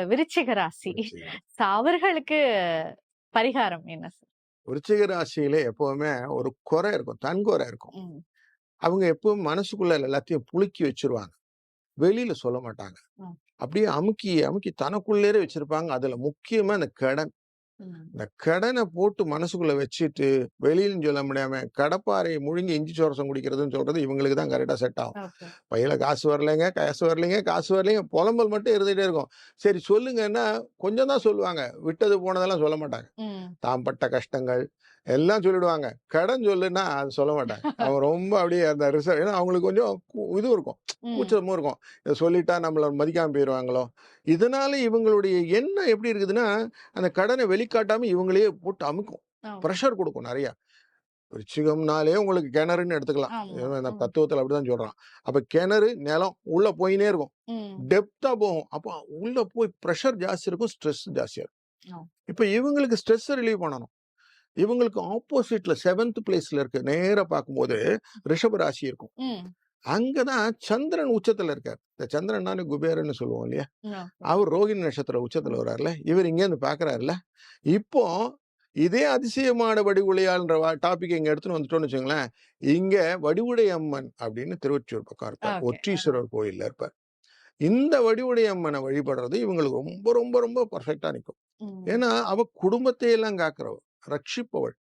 விருச்சிக ராசி. விருச்சிகம். அவர்களுக்கு பரிகாரம் என்ன சார்? விருச்சிக ராசியில எப்பவுமே ஒரு குறை இருக்கும். தன்குறை இருக்கும். ம். அவங்க எப்பவும் மனசுக்குள்ள எல்லாத்தையும் புழுக்கி வச்சுருவாங்க. வெளியில சொல்ல மாட்டாங்க. ம். அப்படியே அமுக்கி, அமுக்கி தனக்குள்ளேயே வச்சிருப்பாங்க. அதுல முக்கியமா இந்த கடன். ம். இந்த கடன போட்டு மனசுக்குள்ள வச்சுட்டு, வெளியிலயும் சொல்ல முடியாம, கடப்பாரைய முழுங்கி இஞ்சி சோரசம் குடிக்கிறதுன்னு சொல்றது இவங்களுக்கு தான் கரெக்ட்டா செட் ஆகும். ஓகே. பையில காசு வரலைங்க, காசு வரலைங்க, காசு வரலைங்க, புலம்பல் மட்டும் இருந்துட்டே இருக்கும். சரி சொல்லுங்கன்னா, கொஞ்சம் தான் சொல்லுவாங்க. விட்டது போனதெல்லாம் சொல்ல மாட்டாங்க. ம். தாம் பட்ட கஷ்டங்கள் எல்லாம் சொல்லிடுவாங்க. கடன் சொல்லுன்னா அது சொல்ல மாட்டாங்க. அவங்க ரொம்ப அப்படியே அந்த ஏன்னா அவங்களுக்கு கொஞ்சம் இது இருக்கும். ம். கூச்சமும் இருக்கும். இத சொல்லிட்டா நம்மள மதிக்காம போயிருவாங்களோ! இதனால இவங்களுடைய எண்ணம் எப்படி இருக்குதுன்னா, அந்த கடன வெளிக்காட்டாம இவங்களையே போட்டு அமுக்கும். ஆ. பிரஷர் குடுக்கும் நெறையா. விருச்சிகம்னாலே உங்களுக்கு கிணறுன்னு எடுத்துக்கலாம். ஆமா. இந்த ம். தத்துவத்துல அப்படிதான் சொல்றான். அப்ப கிணறு, நிலம் உள்ள போயின்னே இருக்கும். ம். டெப்த்தா போகும். அப்ப உள்ள போய் பிரஷர் ஜாஸ்தி இருக்கும். ஸ்ட்ரெஸ் ஜாஸ்தியா இருக்கும். ஆ. இப்ப இவங்களுக்கு ஸ்ட்ரெஸ்ஸ ரிலீவ் பண்ணணும். இவங்களுக்கு ஆப்போசிட்ல 7த் பிளேஸ்ல இருக்கு. நேரா பார்க்கும்போது ரிஷப ராசி இருக்கும். ம். அங்க தான் சந்திரன் உச்சத்துல இருக்காரு. இந்த சந்திரன்னாலே குபேரன்னு சொல்லுவோம் இல்லையா? ஆ. அவர் ரோகிணி நட்சத்திர உச்சத்துல வர்றார்ல. இவர் இங்கேருந்து பார்க்குறாருல்ல. இப்போ இதே அதிசயமான வடிவுடையாள்ன்ற டாபிக் இங்க எடுத்துன்னு வந்துட்டோம்னு வச்சுக்கோங்களேன். இங்க வடிவுடை அம்மன் அப்படின்னு திருவொற்றியூர் பக்கம் இருப்பார். ஓகே. ஒற்றீஸ்வரர் கோயில்ல இருப்பார். இந்த வடிவுடை அம்மன வழிபடுறது இவங்களுக்கு ரொம்ப, ரொம்ப, ரொம்ப பெர்ஃபெக்ட்டா நிக்கும். ம். ஏன்னா, அவ குடும்பத்தை எல்லாம் காக்கிறவ, ரட்சிப்பவள்.